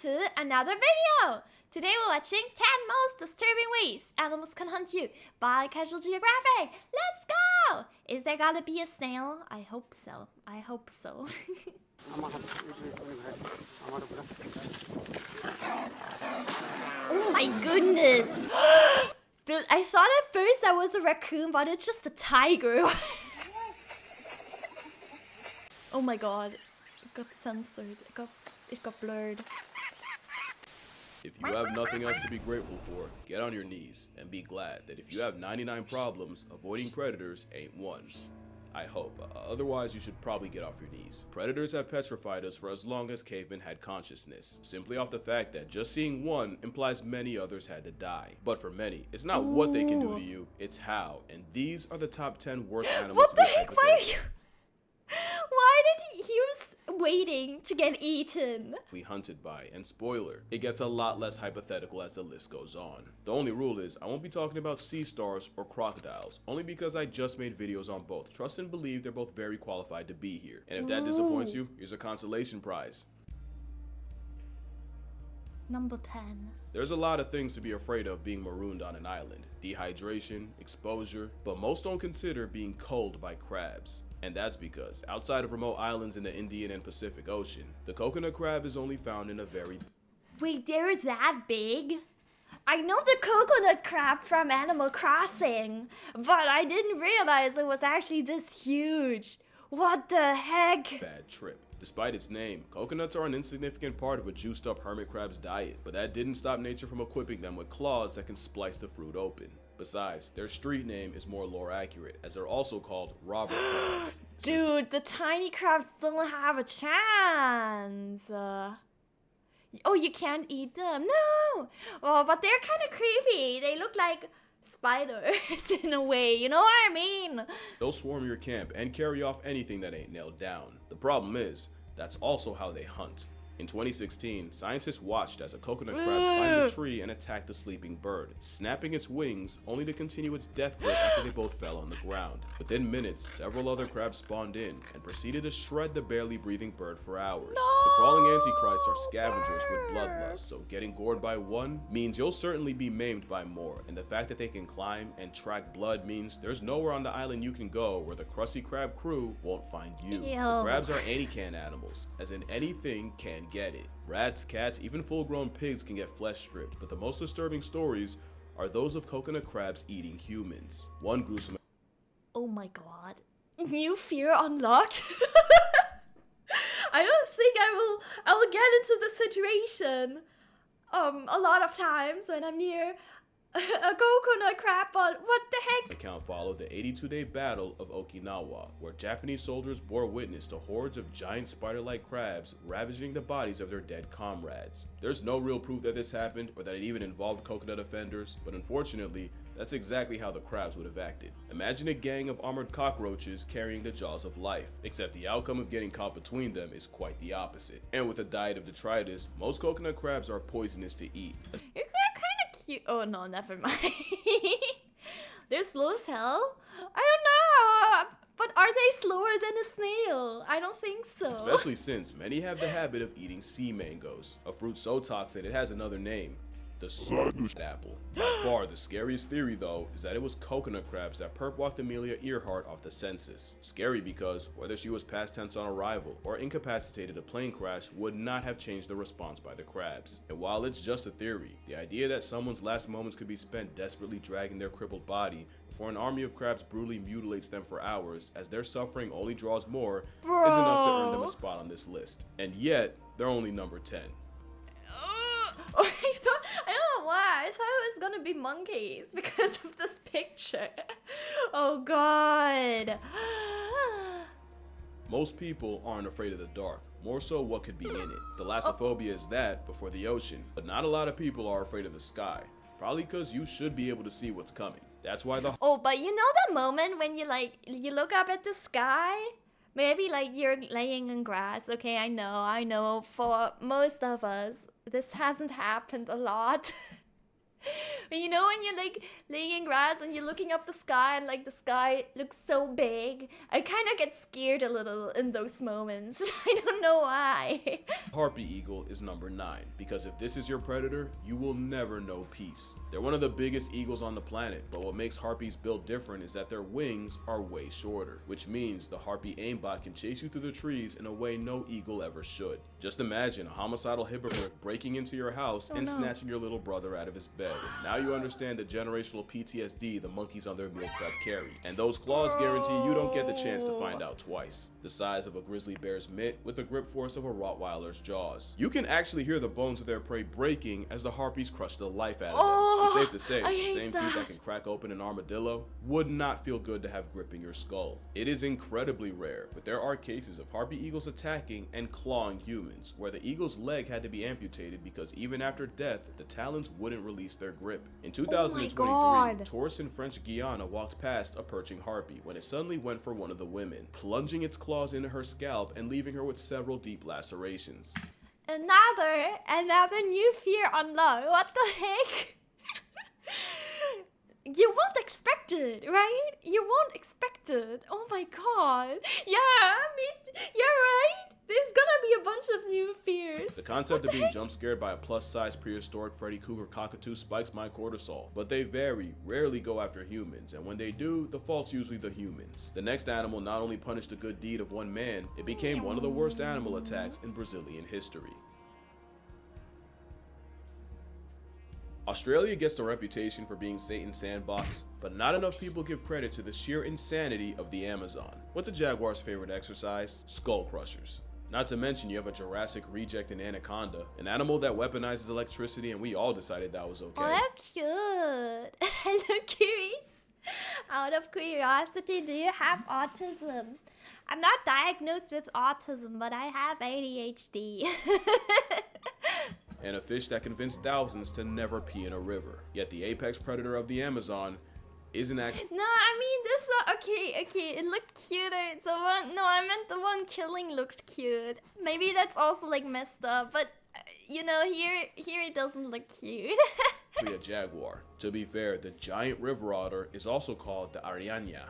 to another video! Today we're watching 10 most disturbing ways animals can hunt you by Casual Geographic. Let's go! Is there gonna be a snail? I hope so. I hope so. Oh my goodness! Dude, I thought at first that was a raccoon, but it's just a tiger. Oh my god. It got censored. It got blurred. If you have nothing else to be grateful for, get on your knees and be glad that if you have 99 problems, avoiding predators ain't one. I hope. Otherwise, you should probably get off your knees. Predators have petrified us for as long as cavemen had consciousness, simply off the fact that just seeing one implies many others had to die. But for many, it's not what they can do to you, it's how. And these are the top 10 worst animals. What the heck? Why are you? Why did he was waiting to get eaten? We hunted by, and spoiler, it gets a lot less hypothetical as the list goes on. The only rule is I won't be talking about sea stars or crocodiles, only because I just made videos on both. Trust and believe they're both very qualified to be here. And if that disappoints you, here's a consolation prize. Number 10. There's a lot of things to be afraid of being marooned on an island. Dehydration, exposure, but most don't consider being culled by crabs. And that's because, outside of remote islands in the Indian and Pacific Ocean, the coconut crab is only found in a very... Wait, they're that big? I know the coconut crab from Animal Crossing, but I didn't realize it was actually this huge. What the heck? Bad trip. Despite its name, coconuts are an insignificant part of a juiced up hermit crab's diet, but that didn't stop nature from equipping them with claws that can splice the fruit open. Besides, their street name is more lore accurate, as they're also called robber crabs. Dude, the tiny crabs don't have a chance. Oh, you can't eat them? No! Well, but they're kind of creepy. They look like spiders in a way, you know what I mean? They'll swarm your camp and carry off anything that ain't nailed down. The problem is, that's also how they hunt. In 2016, scientists watched as a coconut crab climbed a tree and attacked a sleeping bird, snapping its wings only to continue its death grip after they both fell on the ground. Within minutes, several other crabs spawned in and proceeded to shred the barely breathing bird for hours. The crawling antichrists are scavengers with bloodlust, so getting gored by one means you'll certainly be maimed by more, and the fact that they can climb and track blood means there's nowhere on the island you can go where the Krusty Krab crew won't find you. The crabs are any-can animals, as in anything can get it. Rats, cats, even full-grown pigs can get flesh stripped, but the most disturbing stories are those of coconut crabs eating humans. One gruesome... Oh my god. New fear unlocked? I don't think I will get into this situation a lot of times when I'm near a coconut crab, but what the heck? Account followed the 82-day Battle of Okinawa, where Japanese soldiers bore witness to hordes of giant spider-like crabs ravaging the bodies of their dead comrades. There's no real proof that this happened or that it even involved coconut offenders, but unfortunately, that's exactly how the crabs would have acted. Imagine a gang of armored cockroaches carrying the jaws of life, except the outcome of getting caught between them is quite the opposite. And with a diet of detritus, most coconut crabs are poisonous to eat. Cute. Oh no, never mind. They're slow as hell? I don't know. But are they slower than a snail? I don't think so. Especially since many have the habit of eating sea mangoes, a fruit so toxic it has another name. The squid apple. By far, the scariest theory though is that it was coconut crabs that perp-walked Amelia Earhart off the census. Scary because whether she was past tense on arrival or incapacitated a plane crash would not have changed the response by the crabs. And while it's just a theory, the idea that someone's last moments could be spent desperately dragging their crippled body before an army of crabs brutally mutilates them for hours as their suffering only draws more is enough to earn them a spot on this list. And yet, they're only number 10. I don't know why. I thought it was gonna be monkeys because of this picture. Oh god. Most people aren't afraid of the dark, more so what could be in it. Thalassophobia is that before the ocean, but not a lot of people are afraid of the sky. Probably because you should be able to see what's coming. That's why the... Oh, but you know the moment when you look up at the sky? Maybe like you're laying in grass. Okay, I know for most of us, this hasn't happened a lot. You know when you're like laying in grass and you're looking up the sky and like the sky looks so big? I kind of get scared a little in those moments. I don't know why. Harpy eagle is number 9, because if this is your predator, you will never know peace. They're one of the biggest eagles on the planet, but what makes harpies built different is that their wings are way shorter, which means the harpy aimbot can chase you through the trees in a way no eagle ever should. Just imagine a homicidal hippogriff breaking into your house and snatching your little brother out of his bed. And now you understand the generational PTSD the monkeys on their meal prep carry. And those claws guarantee you don't get the chance to find out twice. The size of a grizzly bear's mitt with the grip force of a Rottweiler's jaws. You can actually hear the bones of their prey breaking as the harpies crush the life out of them. It's safe to say, the same feet that can crack open an armadillo would not feel good to have gripping your skull. It is incredibly rare, but there are cases of harpy eagles attacking and clawing humans, where the eagle's leg had to be amputated because even after death, the talons wouldn't release their grip. In 2023, tourists in French Guiana walked past a perching harpy when it suddenly went for one of the women, plunging its claws into her scalp and leaving her with several deep lacerations. Another new fear unlocked. What the heck? You won't expect it, right? You won't expect it. Oh my god. Yeah, you're right. There's gonna be a bunch of new fears. The concept of being jump scared by a plus-size prehistoric Freddy Krueger cockatoo spikes my cortisol, but they rarely go after humans, and when they do, the fault's usually the humans. The next animal not only punished the good deed of one man, it became one of the worst animal attacks in Brazilian history. Australia gets the reputation for being Satan's sandbox, but not enough people give credit to the sheer insanity of the Amazon. What's a jaguar's favorite exercise? Skull crushers. Not to mention you have a Jurassic reject in anaconda, an animal that weaponizes electricity, and we all decided that was okay. Oh, they're cute. I look curious. Out of curiosity, do you have autism? I'm not diagnosed with autism, but I have ADHD. And a fish that convinced thousands to never pee in a river. Yet the apex predator of the Amazon isn't actually— No, I mean this one, okay, it looked cuter. I meant the one killing looked cute. Maybe that's also like messed up, but you know, here it doesn't look cute. a jaguar. To be fair, the giant river otter is also called the Ariana,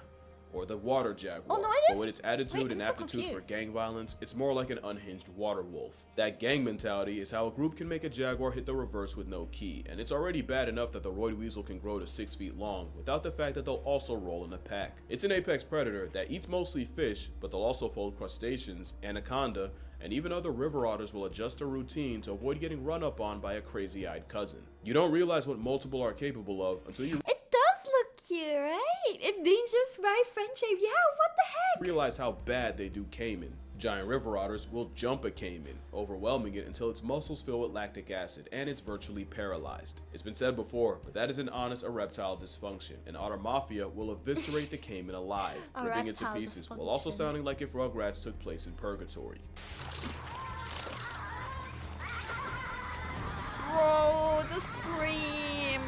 or the water jaguar. Oh, no, it is? But with its attitude and aptitude for gang violence, it's more like an unhinged water wolf. That gang mentality is how a group can make a jaguar hit the reverse with no key, and it's already bad enough that the roid weasel can grow to 6 feet long, without the fact that they'll also roll in a pack. It's an apex predator that eats mostly fish, but they'll also fold crustaceans, anaconda, and even other river otters will adjust their routine to avoid getting run up on by a crazy-eyed cousin. You don't realize what multiple are capable of until you It does look cute, right? If dangerous, right? Friendship, yeah, what the heck? realize how bad they do caiman. Giant river otters will jump a caiman, overwhelming it until its muscles fill with lactic acid and it's virtually paralyzed. It's been said before, but that is an honest erectile dysfunction. An otter mafia will eviscerate the caiman alive, ripping it to pieces, while also sounding like if Rugrats took place in purgatory. Bro, the screams.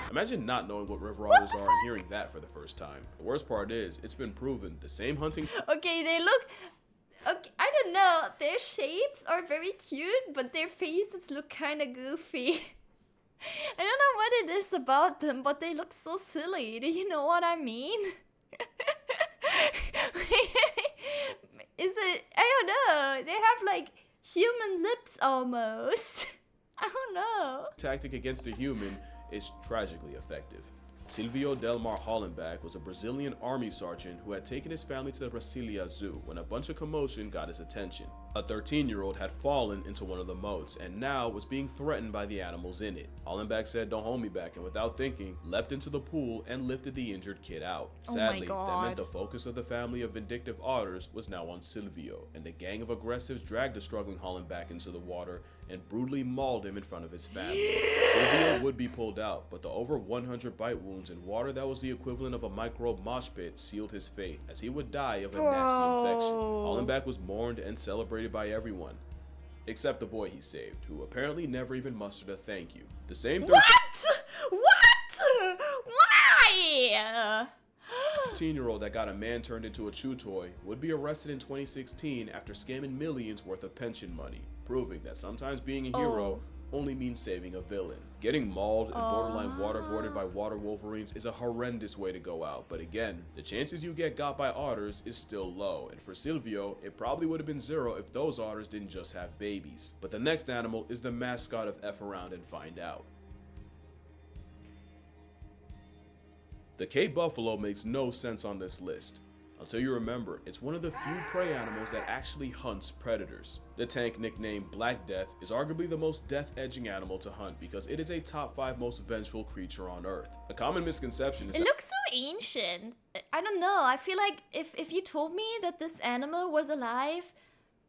Imagine not knowing what river otters are and hearing that for the first time. The worst part is, it's been proven the same hunting— Okay, they look... Okay, I don't know. Their shapes are very cute, but their faces look kind of goofy. I don't know what it is about them, but they look so silly. Do you know what I mean? Is it... I don't know. They have like human lips almost. I don't know. tactic against a human is tragically effective. Silvio Delmar Hollenbach was a Brazilian army sergeant who had taken his family to the Brasilia Zoo when a bunch of commotion got his attention. A 13-year-old had fallen into one of the moats and now was being threatened by the animals in it. Hollenbach said, "Don't hold me back," and without thinking, leapt into the pool and lifted the injured kid out. Sadly, that meant the focus of the family of vindictive otters was now on Silvio, and the gang of aggressives dragged the struggling Hollenbach into the water and brutally mauled him in front of his family. Silvio would be pulled out, but the over 100 bite wounds in water that was the equivalent of a microbe mosh pit sealed his fate, as he would die of a nasty infection. Hollenbach was mourned and celebrated by everyone, except the boy he saved, who apparently never even mustered a thank you. The same— What? Why? 13-year-old that got a man turned into a chew toy would be arrested in 2016 after scamming millions worth of pension money, proving that sometimes being a hero only means saving a villain. Getting mauled and borderline waterboarded by water wolverines is a horrendous way to go out, but again, the chances you get got by otters is still low, and for Silvio, it probably would have been 0 if those otters didn't just have babies. But the next animal is the mascot of F Around and Find Out. The Cape buffalo makes no sense on this list. Until you remember, it's one of the few prey animals that actually hunts predators. The tank nicknamed Black Death is arguably the most death-edging animal to hunt because it is a top 5 most vengeful creature on Earth. A common misconception is It looks so ancient. I don't know, I feel like if you told me that this animal was alive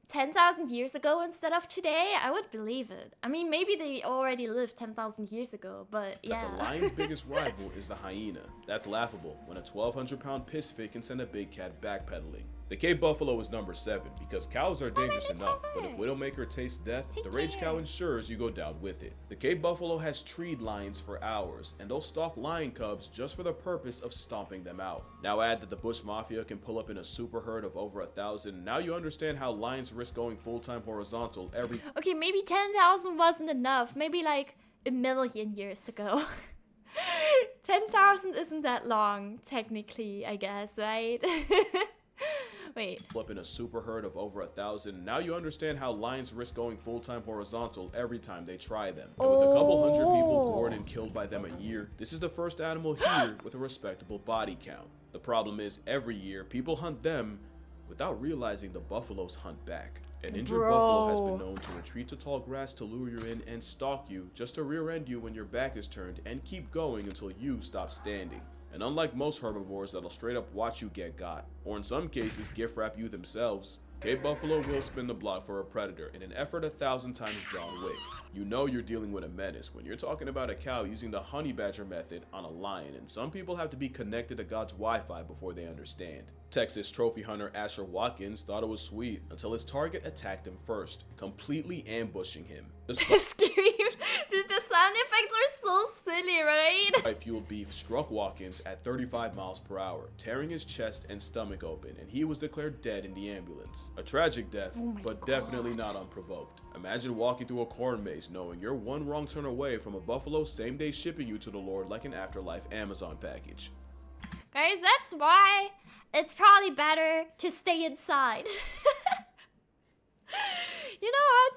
10,000 years ago instead of today, I would believe it. I mean, maybe they already lived 10,000 years ago, but yeah. That the lion's biggest rival is the hyena. That's laughable when a 1,200-pound piss fit can send a big cat backpedaling. The Cape buffalo is number 7 because cows are dangerous enough, but if Widowmaker tastes death, the rage cow ensures you go down with it. The Cape buffalo has treed lions for hours, and they'll stalk lion cubs just for the purpose of stomping them out. Now add that the bush mafia can pull up in a super herd of over 1,000, now you understand how lions risk going full-time horizontal every— Okay, maybe 10,000 wasn't enough, maybe like a million years ago. 10,000 isn't that long, technically, I guess, right? Wait. Up in a super herd of over 1,000, now you understand how lions risk going full-time horizontal every time they try them. And with a couple hundred people born and killed by them a year, this is the first animal here with a respectable body count. The problem is, every year, people hunt them without realizing the buffaloes hunt back. An injured buffalo has been known to retreat to tall grass to lure you in and stalk you just to rear-end you when your back is turned and keep going until you stop standing. And unlike most herbivores that'll straight up watch you get got, or in some cases gift wrap you themselves, Cape buffalo will spin the block for a predator in an effort 1,000 times John Wick. You know you're dealing with a menace when you're talking about a cow using the honey badger method on a lion, and some people have to be connected to God's Wi-Fi before they understand. Texas trophy hunter Asher Watkins thought it was sweet until his target attacked him first, completely ambushing him. The Scream! Dude, the sound effects are so silly, right? Fueled beef struck Watkins at 35 miles per hour, tearing his chest and stomach open, and he was declared dead in the ambulance. A tragic death, but definitely not unprovoked. Imagine walking through a corn maze knowing you're one wrong turn away from a buffalo same-day shipping you to the Lord like an afterlife Amazon package. Guys, that's why it's probably better to stay inside. You know what?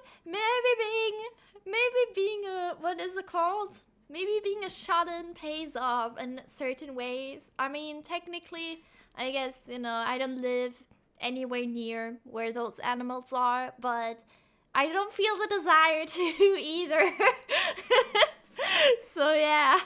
Maybe being a, what is it called? Maybe being a shut-in pays off in certain ways. I mean, technically, I guess, you know, I don't live anywhere near where those animals are, but I don't feel the desire to either. So yeah.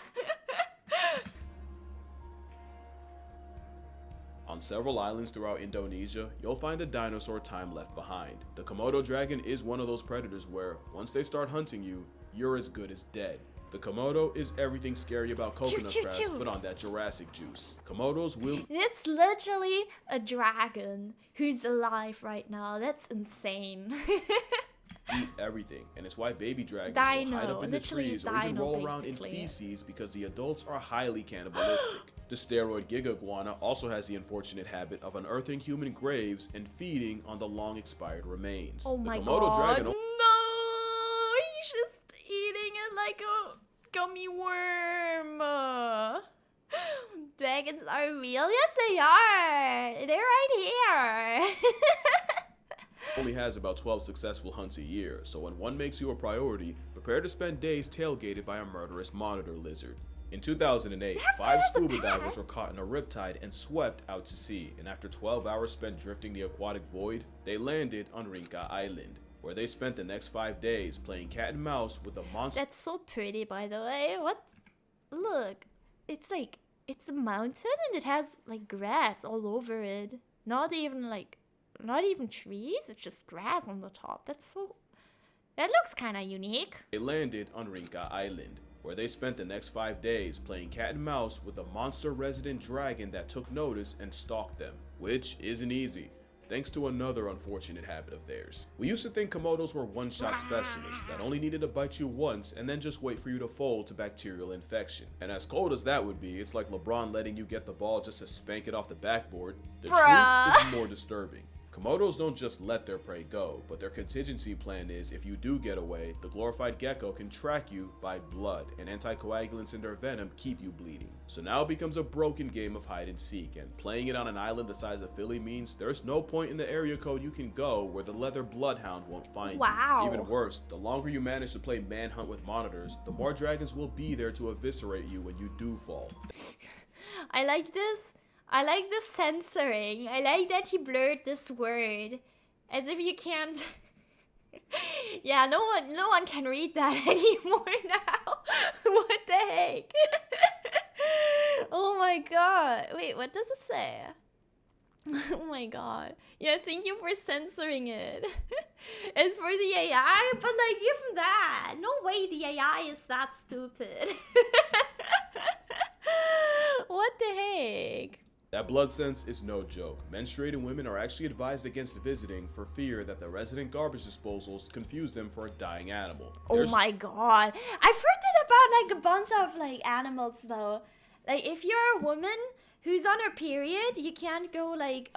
On several islands throughout Indonesia, you'll find a dinosaur time left behind. The Komodo dragon is one of those predators where, once they start hunting you, you're as good as dead. The Komodo is everything scary about coconut crabs, but on that Jurassic juice. Komodos will— It's literally a dragon who's alive right now. That's insane. eat everything, and it's why baby dragons will hide up in the trees or even roll around in feces because the adults are highly cannibalistic. The steroid giga iguana also has the unfortunate habit of unearthing human graves and feeding on the long-expired remains. Oh my the Komodo god, dragon— no! He's just eating it like a gummy worm. Dragons are real? Yes, they are! They're right here! only has about 12 successful hunts a year, so when one makes you a priority, prepare to spend days tailgated by a murderous monitor lizard. In 2008, 5 scuba divers were caught in a riptide and swept out to sea, and after 12 hours spent drifting the aquatic void, they landed on Rinca Island, where they spent the next 5 days playing cat and mouse with a monster— That's so pretty, by the way. What? Look, it's like, it's a mountain and it has like grass all over it. Not even trees, it's just grass on the top. That looks kind of unique. They landed on Rinca Island, where they spent the next 5 days playing cat and mouse with a monster resident dragon that took notice and stalked them, which isn't easy, thanks to another unfortunate habit of theirs. We used to think Komodos were one-shot specialists that only needed to bite you once and then just wait for you to fold to bacterial infection. And as cold as that would be, it's like LeBron letting you get the ball just to spank it off the backboard. The truth is more disturbing. Komodos don't just let their prey go, but their contingency plan is if you do get away, the glorified gecko can track you by blood, and anticoagulants in their venom keep you bleeding. So now it becomes a broken game of hide and seek, and playing it on an island the size of Philly means there's no point in the area code you can go where the leather bloodhound won't find Wow. you. Even worse, the longer you manage to play manhunt with monitors, the more dragons will be there to eviscerate you when you do fall. I like this. I like the censoring. I like that he blurred this word. As if you can't... Yeah, no one can read that anymore now. What the heck? Oh my god. Wait, what does it say? Oh my god. Yeah, thank you for censoring it. It's for the AI, but like even that. No way the AI is that stupid. What the heck? That blood sense is no joke. Menstruating women are actually advised against visiting for fear that the resident garbage disposals confuse them for a dying animal. Oh my god. I've heard it about like a bunch of like animals though. Like if you're a woman who's on her period, you can't go like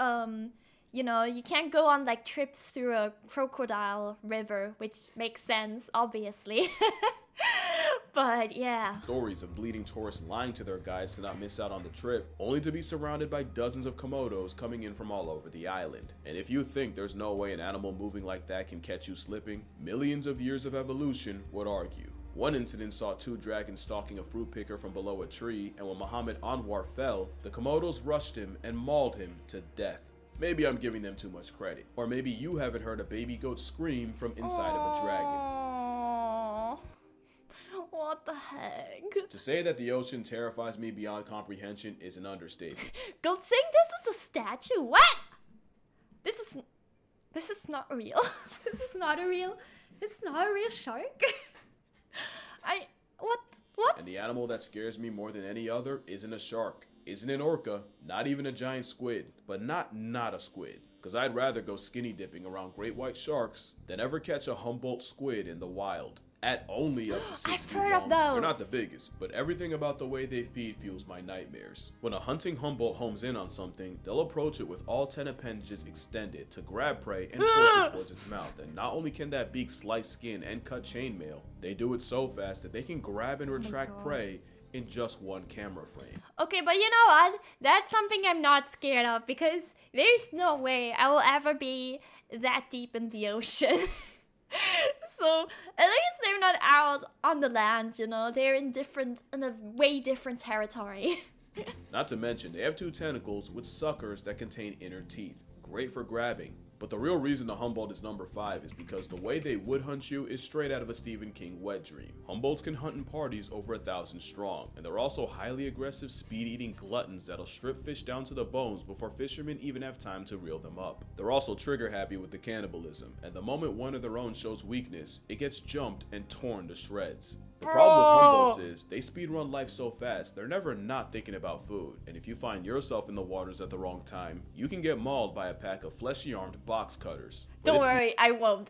you can't go on like trips through a crocodile river, which makes sense, obviously. But yeah. Stories of bleeding tourists lying to their guides to not miss out on the trip, only to be surrounded by dozens of Komodos coming in from all over the island. And if you think there's no way an animal moving like that can catch you slipping, millions of years of evolution would argue. One incident saw 2 dragons stalking a fruit picker from below a tree, and when Muhammad Anwar fell, the Komodos rushed him and mauled him to death. Maybe I'm giving them too much credit. Or maybe you haven't heard a baby goat scream from inside of a dragon. What the heck? To say that the ocean terrifies me beyond comprehension is an understatement. Good thing this is a statue. What? This is not real. This is not a real shark. What? And the animal that scares me more than any other isn't a shark, isn't an orca, not even a giant squid, but not a squid. Cause I'd rather go skinny dipping around great white sharks than ever catch a Humboldt squid in the wild. At only up to 6 I've feet heard long. of those. They're not the biggest, but everything about the way they feed fuels my nightmares. When a hunting Humboldt homes in on something, they'll approach it with all 10 appendages extended to grab prey and force it towards its mouth. And not only can that beak slice skin and cut chainmail, they do it so fast that they can grab and retract prey in just one camera frame. Okay, but you know what? That's something I'm not scared of because there's no way I will ever be that deep in the ocean. So at least they're not out on the land, they're in a way different territory. Not to mention, they have 2 tentacles with suckers that contain inner teeth, great for grabbing. But the real reason the Humboldt is number 5 is because the way they would hunt you is straight out of a Stephen King wet dream. Humboldts can hunt in parties over 1,000 strong, and they're also highly aggressive speed-eating gluttons that'll strip fish down to the bones before fishermen even have time to reel them up. They're also trigger happy with the cannibalism, and the moment one of their own shows weakness, it gets jumped and torn to shreds. The problem with Humboldts is, they speedrun life so fast, they're never not thinking about food, and if you find yourself in the waters at the wrong time, you can get mauled by a pack of fleshy-armed box cutters. Don't worry, I won't.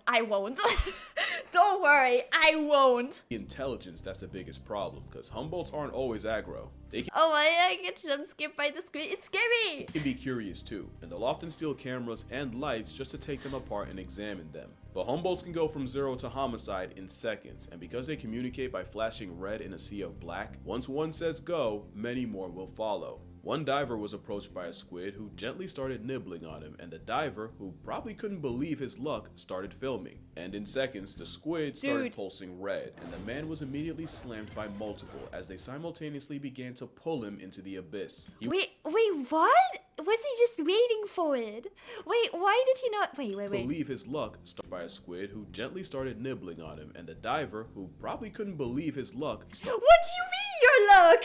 Don't worry, I won't. The intelligence that's the biggest problem, because Humboldts aren't always aggro. They I get jump skipped by the screen. It's scary! can be curious too, and they'll often steal cameras and lights just to take them apart and examine them. But Humboldts can go from 0 to homicide in seconds, and because they communicate by flashing red in a sea of black, once one says go, many more will follow. One diver was approached by a squid who gently started nibbling on him, and the diver, who probably couldn't believe his luck, started filming. And in seconds, the squid started pulsing red, and the man was immediately slammed by multiple as they simultaneously began to pull him into the abyss. Wait, what? Was he just waiting for it? Wait, why did he not? Wait. Believe his luck started by a squid who gently started nibbling on him, and the diver, who probably couldn't believe his luck, What do you mean your luck?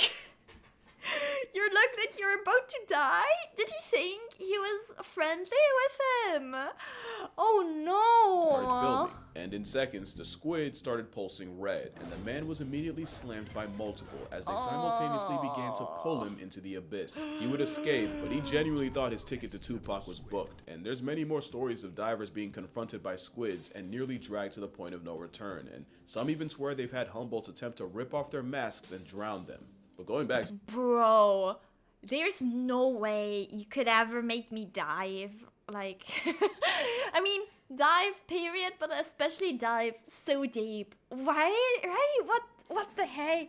Your luck that you're about to die? Did he think he was friendly with him? Oh started no! filming. And in seconds, the squid started pulsing red, and the man was immediately slammed by multiple as they simultaneously began to pull him into the abyss. He would escape, but he genuinely thought his ticket to Tupac was booked, and there's many more stories of divers being confronted by squids and nearly dragged to the point of no return, and some even swear they've had Humboldts attempt to rip off their masks and drown them. But going back, Bro, there's no way you could ever make me dive like, I mean, dive period, but especially dive so deep. Right? What the heck?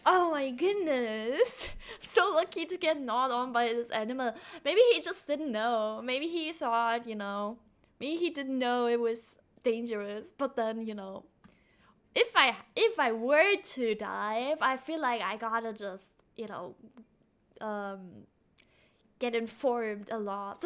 Oh my goodness. I'm so lucky to get gnawed on by this animal. Maybe he just didn't know. Maybe he thought, maybe he didn't know it was dangerous. But then, if I were to dive, I feel like I gotta just, get informed a lot.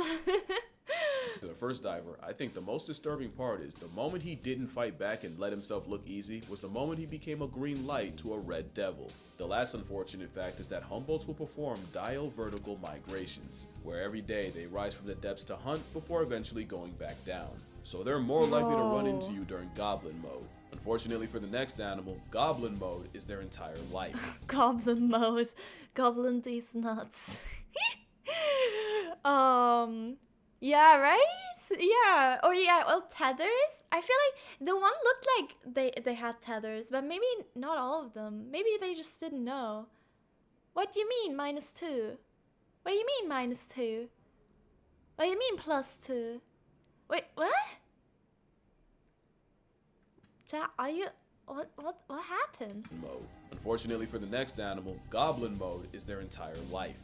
To the first diver, I think the most disturbing part is the moment he didn't fight back and let himself look easy was the moment he became a green light to a red devil. The last unfortunate fact is that Humboldts will perform diel vertical migrations, where every day they rise from the depths to hunt before eventually going back down. So they're more likely to run into you during goblin mode. Unfortunately for the next animal, goblin mode is their entire life. Goblin mode. Goblin these nuts. Yeah, right? Yeah. Or yeah, well, tethers. I feel like the one looked like they had tethers, but maybe not all of them. Maybe they just didn't know. What do you mean -2? What do you mean -2? What do you mean +2? Wait, what? Are you what happened? Mode. Unfortunately for the next animal, goblin mode is their entire life.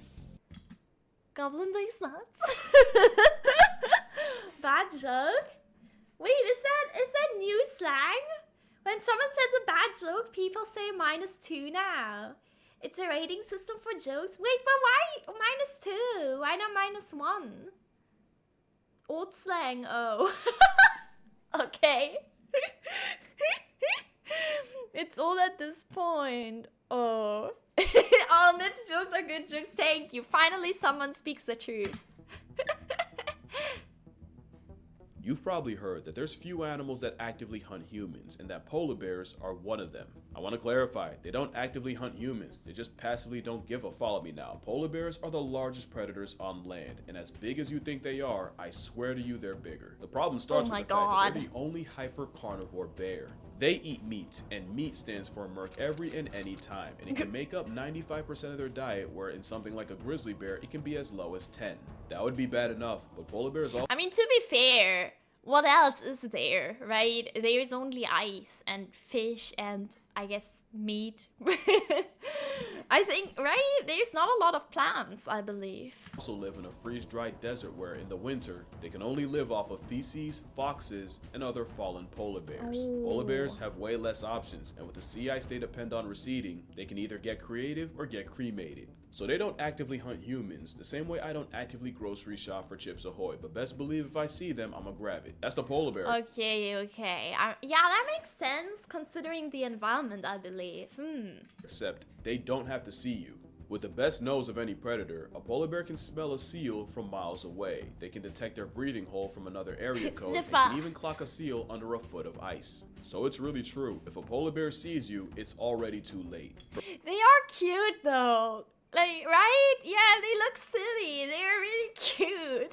Goblin these nuts? Bad joke? Wait, is that new slang? When someone says a bad joke, people say -2 now. It's a rating system for jokes. Wait, but why -2? Why not -1? Old slang, oh. Okay. It's all at this point. Oh. All niche jokes are good jokes. Thank you. Finally, someone speaks the truth. You've probably heard that there's few animals that actively hunt humans, and that polar bears are one of them. I want to clarify, they don't actively hunt humans, they just passively don't give a follow me now. Polar bears are the largest predators on land, and as big as you think they are, I swear to you they're bigger. The problem starts with the fact that they're the only hyper-carnivore bear. They eat meat, and meat stands for Merc every and any time, and it can make up 95% of their diet, where in something like a grizzly bear, it can be as low as 10. That would be bad enough, but polar bears also— I mean, to be fair, what else is there, right? There's only ice and fish and, I guess, meat. I think, right? There's not a lot of plants, I believe. Also live in a freeze-dried desert where in the winter, they can only live off of feces, foxes, and other fallen polar bears. Ooh. Polar bears have way less options, and with the sea ice they depend on receding, they can either get creative or get cremated. So they don't actively hunt humans, the same way I don't actively grocery shop for Chips Ahoy, but best believe if I see them, I'ma grab it. That's the polar bear. Okay. Yeah, that makes sense considering the environment, I believe. Except they don't have to see you. With the best nose of any predator, a polar bear can smell a seal from miles away. They can detect their breathing hole from another area code and can even clock a seal under a foot of ice. So it's really true, if a polar bear sees you, it's already too late. They are cute though. Like, right? Yeah, they look silly. They're really cute.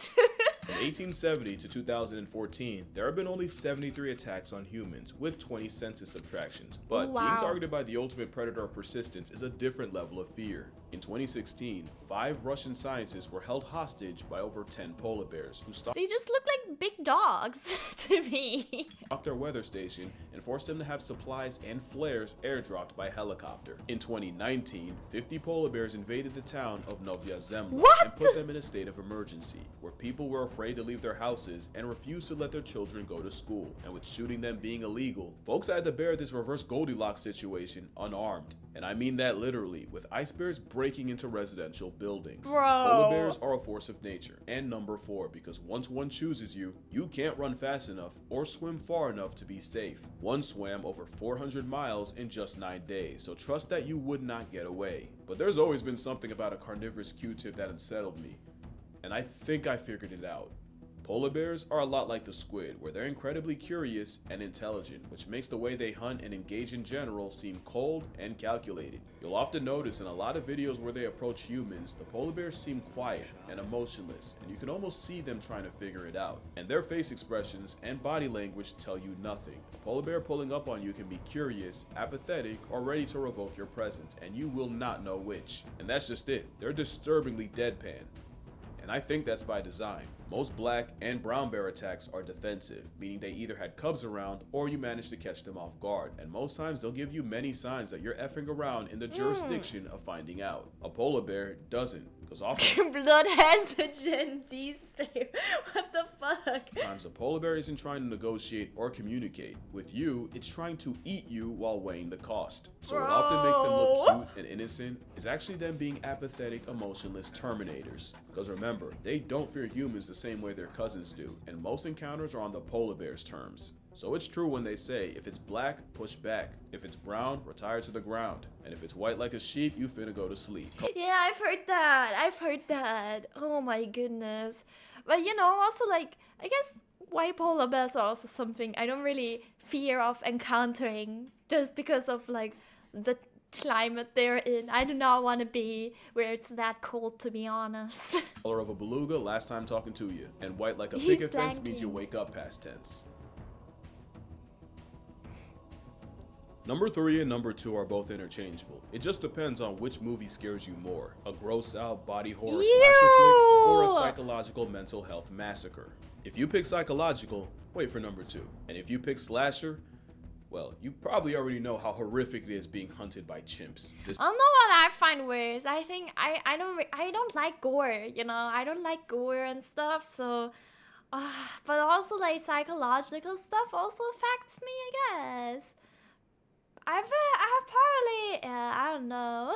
From 1870 to 2014, there have been only 73 attacks on humans, with 20 census subtractions. But being targeted by the ultimate predator of persistence is a different level of fear. In 2016, 5 Russian scientists were held hostage by over 10 polar bears who stalked— They just look like big dogs to me. their weather station and forced them to have supplies and flares airdropped by helicopter. In 2019, 50 polar bears invaded the town of Novaya Zemlya and put them in a state of emergency, where people were afraid to leave their houses and refused to let their children go to school. And with shooting them being illegal, folks had to bear this reverse Goldilocks situation unarmed. And I mean that literally, with ice bears breaking into residential buildings. Polar bears are a force of nature, and number 4, because once one chooses you, you can't run fast enough or swim far enough to be safe. One swam over 400 miles in just 9 days, so trust that you would not get away. But there's always been something about a carnivorous Q-tip that unsettled me, and I think I figured it out. Polar bears are a lot like the squid, where they're incredibly curious and intelligent, which makes the way they hunt and engage in general seem cold and calculated. You'll often notice in a lot of videos where they approach humans, the polar bears seem quiet and emotionless, and you can almost see them trying to figure it out. And their face expressions and body language tell you nothing. A polar bear pulling up on you can be curious, apathetic, or ready to revoke your presence, and you will not know which. And that's just it. They're disturbingly deadpan. And I think that's by design. Most black and brown bear attacks are defensive, meaning they either had cubs around or you managed to catch them off guard, and most times they'll give you many signs that you're effing around in the jurisdiction of finding out. A polar bear doesn't, because often Blood has a Gen Z stare. What the fuck? times a polar bear isn't trying to negotiate or communicate. With you, it's trying to eat you while weighing the cost. So what often makes them look cute and innocent is actually them being apathetic, emotionless terminators. Because remember, they don't fear humans the same way their cousins do, and most encounters are on the polar bear's terms. So it's true when they say, if it's black, push back. If it's brown, retire to the ground. And if it's white like a sheep, you finna go to sleep. Yeah, I've heard that. Oh my goodness. But you know, also like, I guess white polar bears are also something I don't really fear of encountering just because of like the climate they're in. I do not want to be where it's that cold, to be honest. Color of a beluga, last time talking to you. And white like a He's picket fence means you blanking. wake up past tense. Number 3 and number 2 are both interchangeable. It just depends on which movie scares you more. A gross out body horror slasher flick or a psychological mental health massacre. If you pick psychological, wait for number 2. And if you pick slasher, well, you probably already know how horrific it is being hunted by chimps. I don't know what I find worse. I think I don't like gore, you know. I don't like gore and stuff, so but also like psychological stuff also affects me, I guess. I probably I don't know.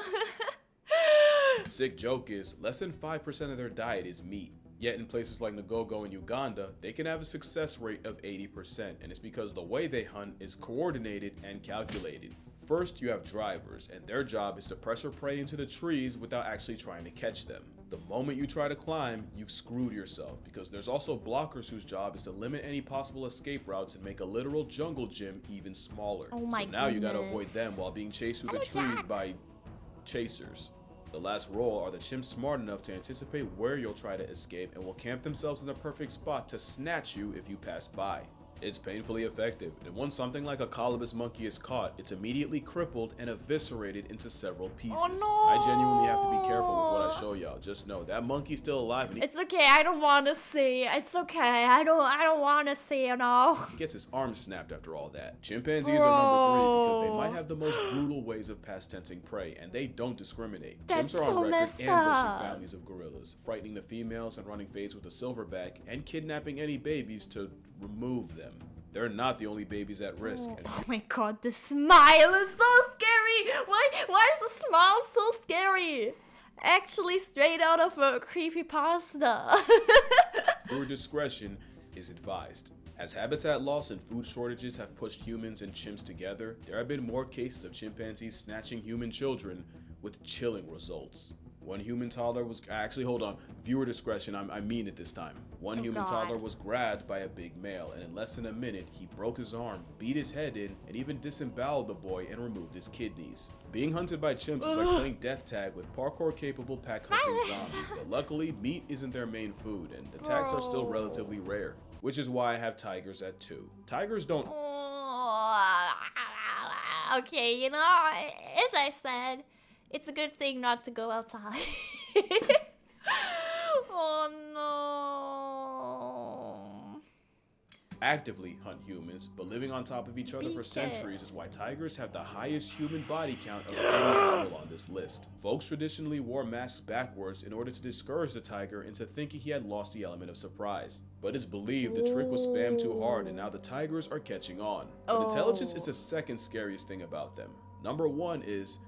Sick joke is, less than 5% of their diet is meat. Yet in places like Ngogo and Uganda, they can have a success rate of 80%, and it's because the way they hunt is coordinated and calculated. First, you have drivers, and their job is to pressure prey into the trees without actually trying to catch them. The moment you try to climb, you've screwed yourself, because there's also blockers whose job is to limit any possible escape routes and make a literal jungle gym even smaller. Oh my so now you gotta goodness. avoid them while being chased through the trees by chasers. The last role are the chimps smart enough to anticipate where you'll try to escape and will camp themselves in the perfect spot to snatch you if you pass by. It's painfully effective, and once something like a colobus monkey is caught, it's immediately crippled and eviscerated into several pieces. Oh, no. I genuinely have to be careful with what I show y'all. Just know that monkey's still alive and It's okay. I don't want to see. It's okay. I don't want to see, you know. he gets his arm snapped after all that. Chimpanzees are number 3 because they might have the most brutal ways of past tensing prey, and they don't discriminate. That's Chimps are so on record messed ambushing up. families of gorillas, frightening the females and running fades with a silverback, and kidnapping any babies to remove them. They're not the only babies at risk. And Oh my god, the smile is so scary. Why is the smile so scary? Actually, straight out of a creepypasta. viewer discretion is advised. As habitat loss and food shortages have pushed humans and chimps together, there have been more cases of chimpanzees snatching human children with chilling results. One human toddler was viewer discretion, I mean it this time. One human God. toddler was grabbed by a big male, and in less than a minute, he broke his arm, beat his head in, and even disemboweled the boy and removed his kidneys. Being hunted by chimps is like playing death tag with parkour-capable pack hunting Smiley. zombies, but luckily, meat isn't their main food, and attacks are still relatively rare. Which is why I have tigers at 2. Tigers don't Okay, you know, as I said, it's a good thing not to go outside. Oh no. actively hunt humans, but living on top of each other for centuries is why tigers have the highest human body count of any animal on this list. Folks traditionally wore masks backwards in order to discourage the tiger into thinking he had lost the element of surprise. But it's believed the trick was spammed too hard and now the tigers are catching on. But intelligence is the second scariest thing about them. Number 1 is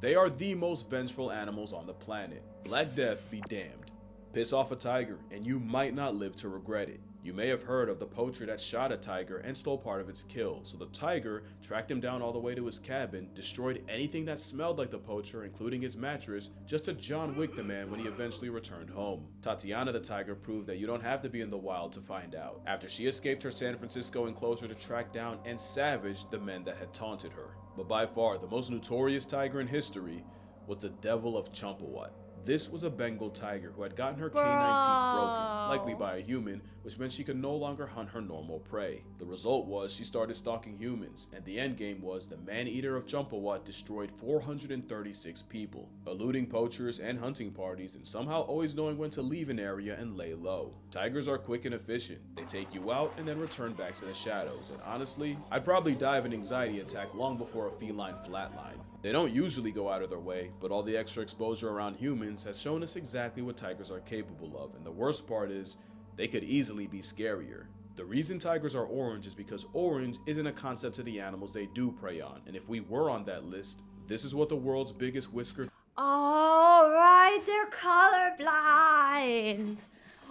they are the most vengeful animals on the planet. Black Death be damned. Piss off a tiger and you might not live to regret it. You may have heard of the poacher that shot a tiger and stole part of its kill, so the tiger tracked him down all the way to his cabin, destroyed anything that smelled like the poacher, including his mattress, just to John Wick the man when he eventually returned home. Tatiana the tiger proved that you don't have to be in the wild to find out, after she escaped her San Francisco enclosure to track down and savage the men that had taunted her. But by far, the most notorious tiger in history was the Devil of Champawat. This was a Bengal tiger who had gotten her canine teeth broken, likely by a human, which meant she could no longer hunt her normal prey. The result was she started stalking humans, and the endgame was the man-eater of Champawat destroyed 436 people, eluding poachers and hunting parties and somehow always knowing when to leave an area and lay low. Tigers are quick and efficient. They take you out and then return back to the shadows, and honestly, I'd probably die of an anxiety attack long before a feline flatline. They don't usually go out of their way, but all the extra exposure around humans has shown us exactly what tigers are capable of, and the worst part is, they could easily be scarier. The reason tigers are orange is because orange isn't a concept to the animals they do prey on, and if we were on that list, this is what the world's biggest whiskered right, they're colorblind.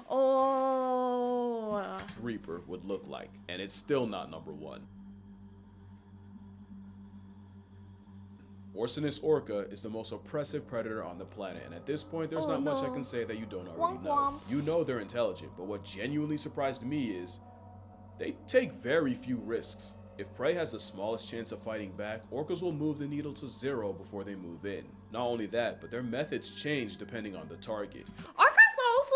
Oh. reaper would look like, and it's still not number one. Orcinus orca is the most oppressive predator on the planet, and at this point there's not much I can say that you don't already know. You know they're intelligent, but what genuinely surprised me is they take very few risks. If prey has the smallest chance of fighting back, orcas will move the needle to 0 before they move in. Not only that, but their methods change depending on the target. Orcas are also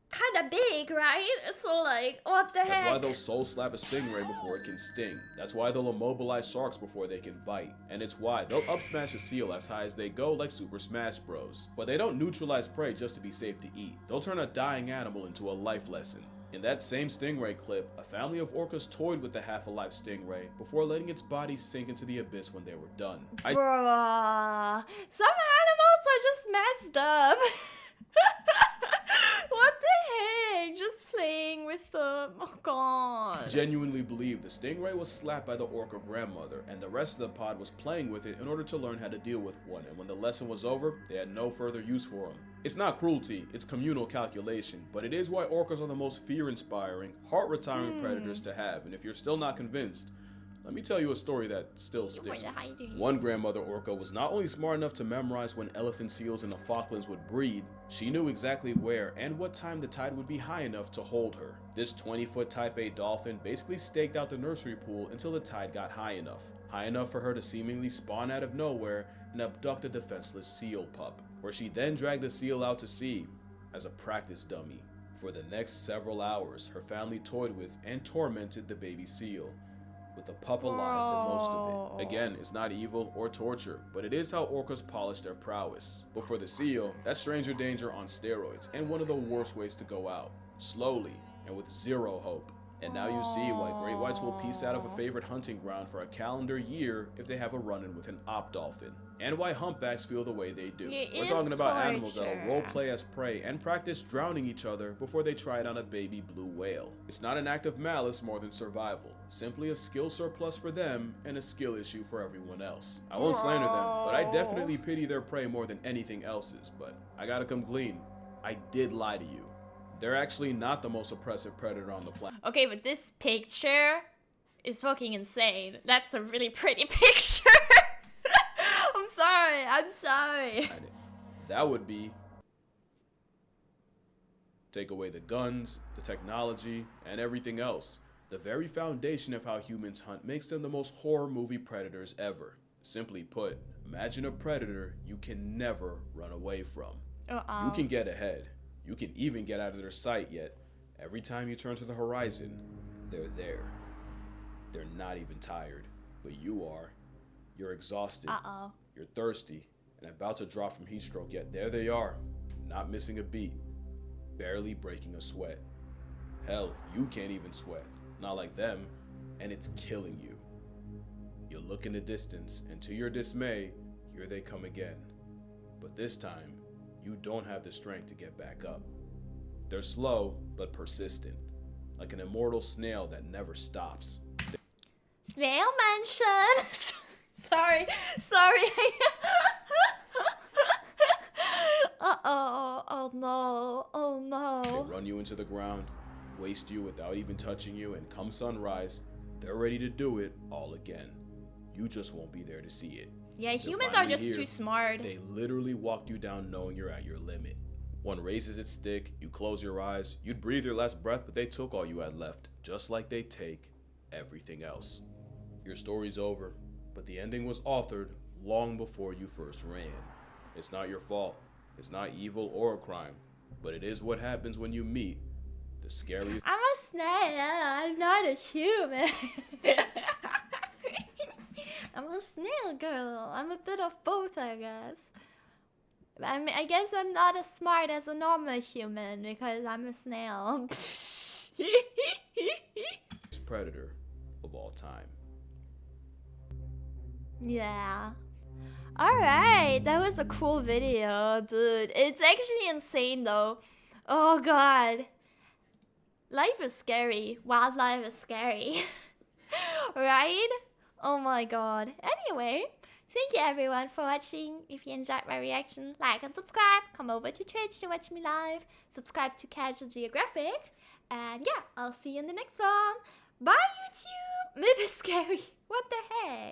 kind of big, right? So like, what the heck? That's why they'll soul slap a stingray before it can sting. That's why they'll immobilize sharks before they can bite. And it's why they'll up smash a seal as high as they go like Super Smash Bros. But they don't neutralize prey just to be safe to eat. They'll turn a dying animal into a life lesson. In that same stingray clip, a family of orcas toyed with the half-alive stingray before letting its body sink into the abyss when they were done. Bruh, some animals are just messed up. What the heck? Just playing with them. Oh god. Genuinely believe the stingray was slapped by the orca grandmother, and the rest of the pod was playing with it in order to learn how to deal with one, and when the lesson was over, they had no further use for him. It's not cruelty, it's communal calculation, but it is why orcas are the most fear-inspiring, heart-retiring predators to have, and if you're still not convinced, let me tell you a story that still sticks. One grandmother orca was not only smart enough to memorize when elephant seals in the Falklands would breed, she knew exactly where and what time the tide would be high enough to hold her. This 20-foot Type A dolphin basically staked out the nursery pool until the tide got high enough for her to seemingly spawn out of nowhere and abduct a defenseless seal pup, where she then dragged the seal out to sea as a practice dummy. For the next several hours, her family toyed with and tormented the baby seal, with the pup alive for most of it. Again, it's not evil or torture, but it is how orcas polish their prowess. But for the seal, that's stranger danger on steroids, and one of the worst ways to go out. Slowly, and with zero hope. And now you see why great whites will piece out of a favorite hunting ground for a calendar year if they have a run-in with an op dolphin. And why humpbacks feel the way they do. We're talking about animals that'll roleplay as prey and practice drowning each other before they try it on a baby blue whale. It's not an act of malice more than survival. Simply a skill surplus for them and a skill issue for everyone else. I won't slander them, but I definitely pity their prey more than anything else's. But I gotta come clean. I did lie to you. They're actually not the most oppressive predator on the planet. Okay, but this picture is fucking insane. That's a really pretty picture. I'm sorry. That would be take away the guns, the technology, and everything else. The very foundation of how humans hunt makes them the most horror movie predators ever. Simply put, imagine a predator you can never run away from. You can get ahead. You can even get out of their sight, yet every time you turn to the horizon, they're there. They're not even tired, but you are. You're exhausted. You're thirsty and about to drop from heat stroke, yet there they are, not missing a beat, barely breaking a sweat. Hell, you can't even sweat, not like them, and it's killing you. You look in the distance, and to your dismay, here they come again. But this time, you don't have the strength to get back up. They're slow, but persistent, like an immortal snail that never stops. Snail mention. Sorry. Oh no. They run you into the ground, waste you without even touching you, and come sunrise, they're ready to do it all again. You just won't be there to see it. Yeah, humans are just too smart. They literally walk you down knowing you're at your limit. One raises its stick, you close your eyes, you'd breathe your last breath, but they took all you had left, just like they take everything else. Your story's over, but the ending was authored long before you first ran. It's not your fault. It's not evil or a crime, but it is what happens when you meet the scariest. I'm a snail. I'm not a human. I'm a snail girl. I'm a bit of both, I guess. I guess I'm not as smart as a normal human because I'm a snail. Predator of all time. Yeah. Alright, that was a cool video, dude. It's actually insane though. Oh god. Life is scary. Wildlife is scary. Right? Oh my god. Anyway, thank you everyone for watching. If you enjoyed my reaction, like and subscribe. Come over to Twitch to watch me live. Subscribe to Casual Geographic. And yeah, I'll see you in the next one. Bye YouTube! Maybe scary. What the heck?